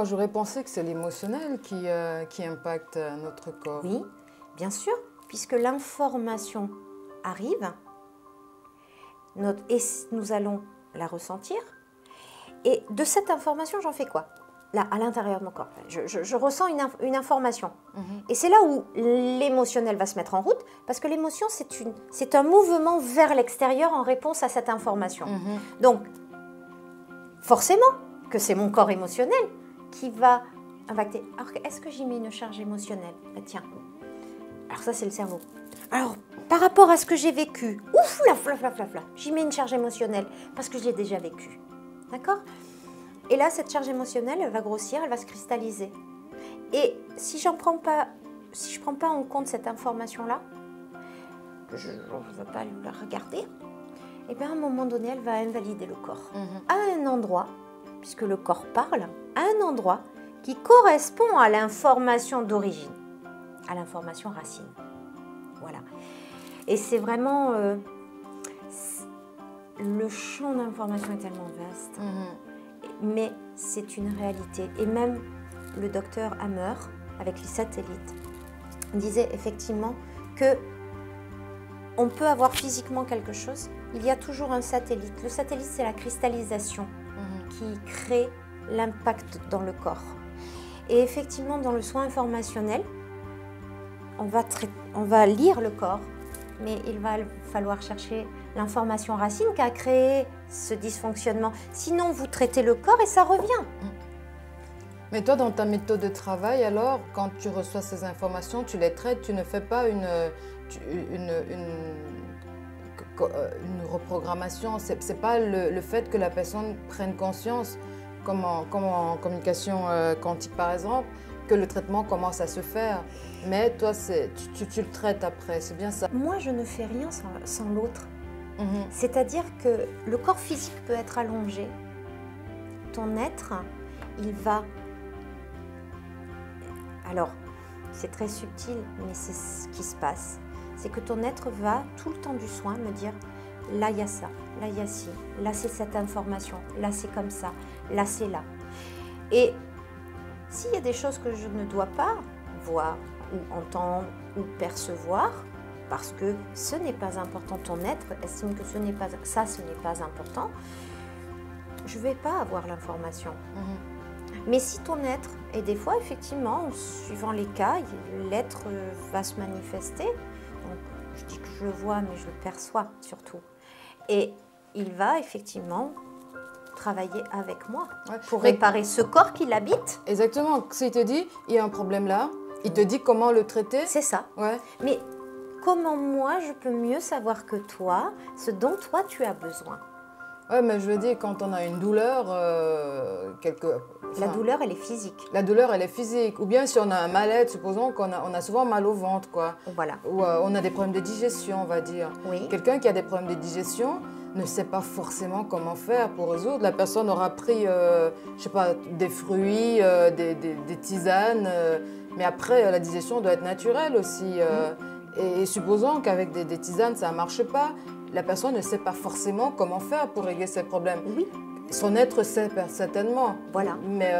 j'aurais pensé que c'est l'émotionnel qui impacte notre corps. Oui, bien sûr, puisque l'information arrive et nous allons la ressentir. Et de cette information, j'en fais quoi? Là, à l'intérieur de mon corps, je ressens une information. Et c'est là où l'émotionnel va se mettre en route, parce que l'émotion, c'est un mouvement vers l'extérieur en réponse à cette information. Donc, forcément que c'est mon corps émotionnel qui va impacter. Alors, est-ce que j'y mets une charge émotionnelle? Bah, tiens, alors ça, c'est le cerveau. Alors, par rapport à ce que j'ai vécu, ouf, j'y mets une charge émotionnelle, parce que je l'ai déjà vécu. D'accord? Et là, cette charge émotionnelle, elle va grossir, elle va se cristalliser. Et si je ne prends pas en compte cette information-là, je ne veux pas la regarder, et bien à un moment donné, elle va invalider le corps. À un endroit, puisque le corps parle, à un endroit qui correspond à l'information d'origine, à l'information racine. Voilà. Et c'est vraiment... le champ d'information est tellement vaste. Mais c'est une réalité. Et même le docteur Hammer, avec les satellites, disait effectivement que on peut avoir physiquement quelque chose, il y a toujours un satellite. Le satellite, c'est la cristallisation qui crée l'impact dans le corps. Et effectivement, dans le soin informationnel, on va lire le corps, mais il va falloir chercher l'information racine qui a créé ce dysfonctionnement. Sinon, vous traitez le corps et ça revient. Mais toi, dans ta méthode de travail, alors, quand tu reçois ces informations, tu les traites, tu ne fais pas une reprogrammation. C'est pas le fait que la personne prenne conscience, comme en communication quantique par exemple, que le traitement commence à se faire. Mais toi, tu le traites après, c'est bien ça? Moi, je ne fais rien sans l'autre. C'est-à-dire que le corps physique peut être allongé. Ton être, il va... Alors, c'est très subtil, mais c'est ce qui se passe. C'est que ton être va, tout le temps du soin, me dire « là, il y a ça, là, il y a ci, là, c'est cette information, là, c'est comme ça, là, c'est là ». Et s'il y a des choses que je ne dois pas voir ou entendre ou percevoir, parce que ce n'est pas important, ton être estime que ce n'est pas important, je ne vais pas avoir l'information. Mais si ton être, et des fois effectivement, suivant les cas, l'être va se manifester, donc je dis que je le vois, mais je le perçois surtout, et il va effectivement travailler avec moi pour réparer ce corps qui l'habite. Exactement, s'il te dit, il y a un problème là, il te dit comment le traiter. C'est ça. Mais comment moi, je peux mieux savoir que toi, ce dont toi, tu as besoin? Oui, mais je veux dire, quand on a une douleur, la douleur, elle est physique. La douleur, elle est physique. Ou bien si on a un mal-être, supposons qu'on a souvent mal au ventre, quoi. Voilà. Ou on a des problèmes de digestion, on va dire. Oui. Quelqu'un qui a des problèmes de digestion ne sait pas forcément comment faire pour résoudre. La personne aura pris, je sais pas, des fruits, des tisanes, mais après, la digestion doit être naturelle aussi. Et supposons qu'avec des tisanes, ça ne marche pas, la personne ne sait pas forcément comment faire pour régler ses problèmes. Oui. Son être sait certainement. Voilà. Mais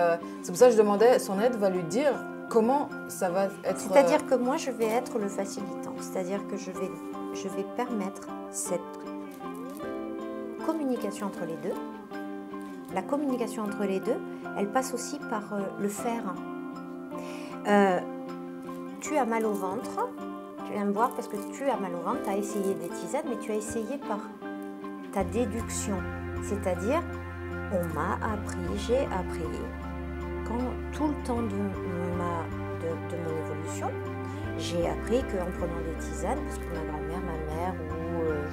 c'est pour ça que je demandais, son être va lui dire comment ça va être... C'est-à-dire que moi, je vais être le facilitant. C'est-à-dire que je vais permettre cette communication entre les deux. La communication entre les deux, elle passe aussi par le faire. Tu as mal au ventre, tu viens me voir parce que tu as mal au ventre, tu as essayé des tisanes, mais tu as essayé par ta déduction. C'est-à-dire, on m'a appris, j'ai appris, tout le temps de mon évolution, j'ai appris qu'en prenant des tisanes, parce que ma grand-mère, ma mère ou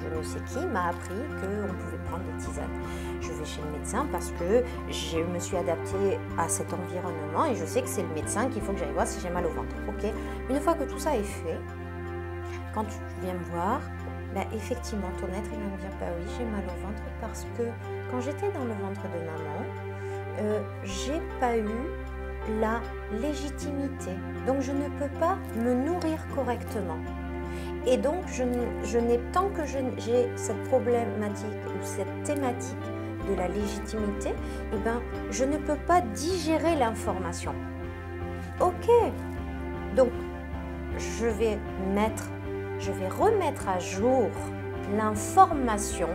je ne sais qui m'a appris qu'on pouvait prendre des tisanes. Je vais chez le médecin parce que je me suis adaptée à cet environnement et je sais que c'est le médecin qu'il faut que j'aille voir si j'ai mal au ventre. Ok. Une fois que tout ça est fait, quand tu viens me voir, bah, effectivement, ton être il va me dire bah oui, j'ai mal au ventre parce que quand j'étais dans le ventre de maman, j'ai pas eu la légitimité. Donc je ne peux pas me nourrir correctement. Et donc tant que j'ai cette problématique ou cette thématique de la légitimité, eh ben, je ne peux pas digérer l'information. Ok, donc je vais remettre à jour l'information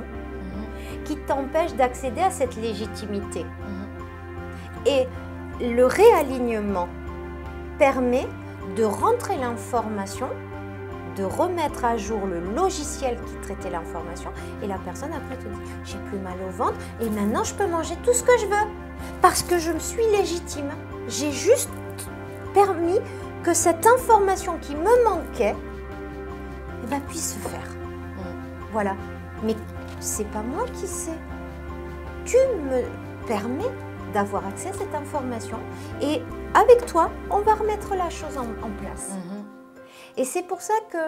qui t'empêche d'accéder à cette légitimité. Et le réalignement permet de rentrer l'information, de remettre à jour le logiciel qui traitait l'information, et la personne après te dit « j'ai plus mal au ventre et maintenant je peux manger tout ce que je veux parce que je me suis légitime. J'ai juste permis que cette information qui me manquait puisse se faire. » Voilà. Mais c'est pas moi qui sais. Tu me permets d'avoir accès à cette information et avec toi, on va remettre la chose en place. Et c'est pour ça que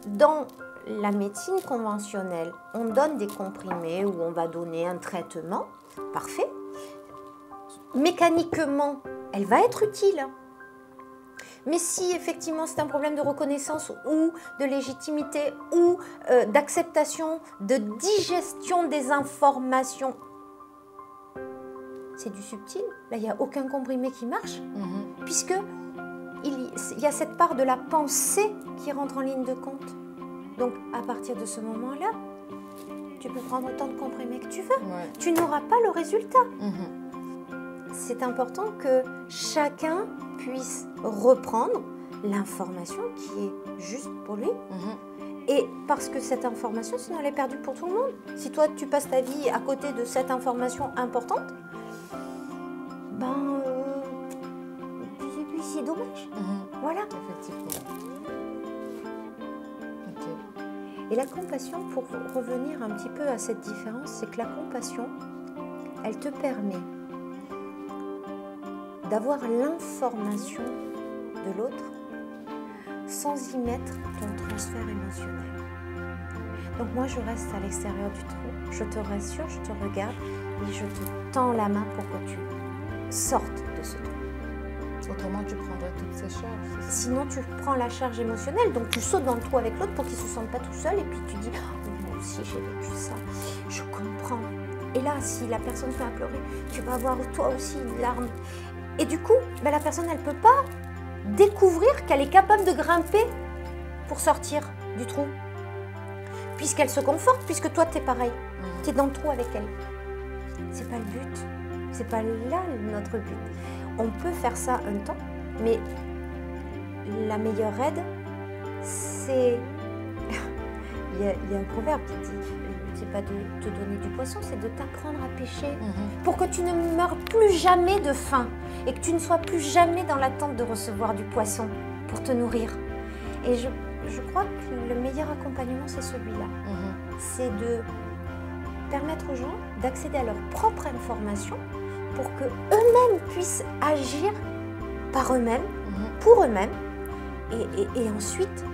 dans la médecine conventionnelle, on donne des comprimés ou on va donner un traitement, parfait. Mécaniquement, elle va être utile. Mais si effectivement c'est un problème de reconnaissance ou de légitimité ou d'acceptation, de digestion des informations, c'est du subtil. Là, il n'y a aucun comprimé qui marche, puisque il y a cette part de la pensée qui rentre en ligne de compte. Donc, à partir de ce moment-là, tu peux prendre autant de comprimés que tu veux. Tu n'auras pas le résultat. C'est important que chacun puisse reprendre l'information qui est juste pour lui. Et parce que cette information, sinon elle est perdue pour tout le monde. Si toi, tu passes ta vie à côté de cette information importante, puis c'est dommage. Voilà. Effectivement. Ok. Et la compassion, pour revenir un petit peu à cette différence, c'est que la compassion, elle te permet d'avoir l'information de l'autre sans y mettre ton transfert émotionnel. Donc moi, je reste à l'extérieur du trou, je te rassure, je te regarde et je te tends la main pour que tu sortes de ce trou. Autrement, tu prendrais toutes ces charges. Sinon, tu prends la charge émotionnelle, donc tu sautes dans le trou avec l'autre pour qu'il ne se sente pas tout seul et puis tu dis oh, « moi aussi j'ai vécu ça, je comprends ». Et là, si la personne fait pleurer, tu vas avoir toi aussi une larme. Et du coup, la personne, elle ne peut pas découvrir qu'elle est capable de grimper pour sortir du trou. Puisqu'elle se conforte, puisque toi, tu es pareil. Tu es dans le trou avec elle. Ce n'est pas le but. Ce n'est pas là notre but. On peut faire ça un temps, mais la meilleure aide, c'est... il y a un proverbe qui dit... c'est pas de te donner du poisson, c'est de t'apprendre à pêcher pour que tu ne meurs plus jamais de faim et que tu ne sois plus jamais dans l'attente de recevoir du poisson pour te nourrir. Et je crois que le meilleur accompagnement, c'est celui-là. C'est de permettre aux gens d'accéder à leur propre information pour qu'eux-mêmes puissent agir par eux-mêmes, pour eux-mêmes, et ensuite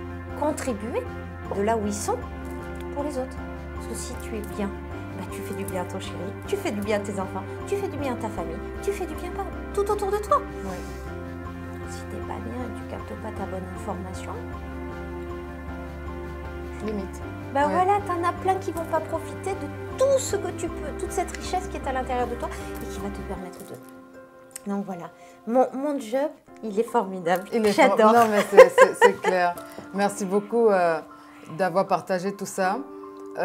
contribuer de là où ils sont pour les autres. Parce que si tu es bien, tu fais du bien à ton chéri, tu fais du bien à tes enfants, tu fais du bien à ta famille, tu fais du bien tout autour de toi. Si tu n'es pas bien et tu ne captes pas ta bonne information, limite. Voilà, tu en as plein qui ne vont pas profiter de tout ce que tu peux, toute cette richesse qui est à l'intérieur de toi et qui va te permettre de... Donc voilà, mon job, il est formidable. J'adore. Non mais c'est clair. Merci beaucoup d'avoir partagé tout ça. Tu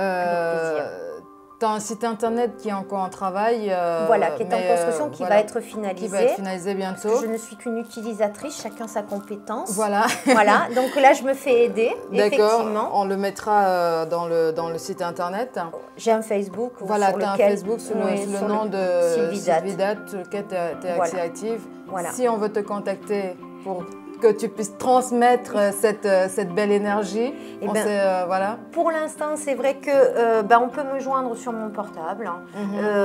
as un site internet qui est encore en travail. Voilà, qui est en construction, qui va être finalisé. Qui va être finalisé bientôt. Parce que je ne suis qu'une utilisatrice, chacun sa compétence. Voilà. Voilà, donc là je me fais aider, effectivement. On le mettra dans le site internet. J'ai un Facebook. Voilà, tu as un Facebook sous le nom de Sylvidat, sur lequel tu es assez active. Voilà. Si on veut te contacter pour que tu puisses transmettre cette belle énergie. Voilà. Pour l'instant, c'est vrai que on peut me joindre sur mon portable.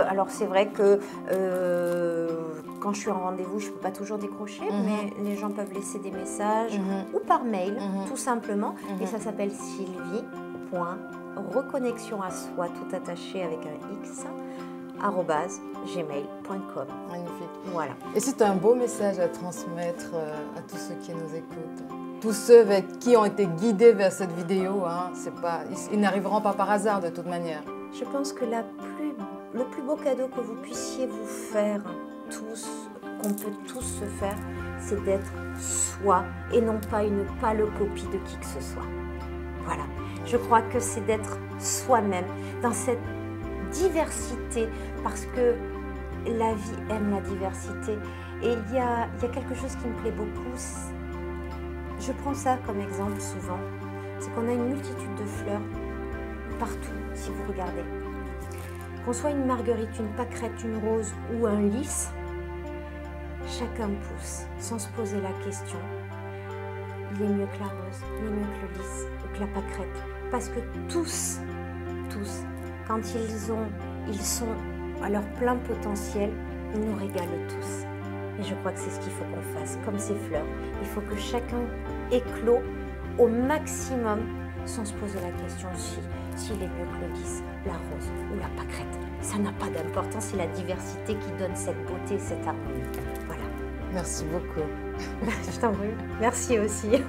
Alors c'est vrai que quand je suis en rendez-vous, je ne peux pas toujours décrocher, mais les gens peuvent laisser des messages ou par mail, tout simplement. Et ça s'appelle sylvie.reconnexion à soi, tout attaché avec un X, @gmail.com. Magnifique. Voilà. Et si tu as un beau message à transmettre à tous ceux qui nous écoutent, tous ceux qui ont été guidés vers cette vidéo, ils n'arriveront pas par hasard de toute manière. Je pense que le plus beau cadeau que vous puissiez vous faire tous, qu'on peut tous se faire, c'est d'être soi et non pas une pâle copie de qui que ce soit. Voilà, je crois que c'est d'être soi-même dans cette diversité parce que la vie aime la diversité. Et il y a quelque chose qui me plaît beaucoup. Je prends ça comme exemple souvent. C'est qu'on a une multitude de fleurs partout, si vous regardez. Qu'on soit une marguerite, une pâquerette, une rose ou un lys, chacun pousse sans se poser la question. Il est mieux que la rose, il est mieux que le lys ou que la pâquerette. Parce que tous, quand ils sont à leur plein potentiel, ils nous régalent tous. Et je crois que c'est ce qu'il faut qu'on fasse, comme ces fleurs. Il faut que chacun éclot au maximum sans se poser la question s'il est mieux que le lys, la rose ou la pâquerette. Ça n'a pas d'importance, c'est la diversité qui donne cette beauté, cette harmonie. Voilà. Merci beaucoup. Je t'en prie. Merci aussi.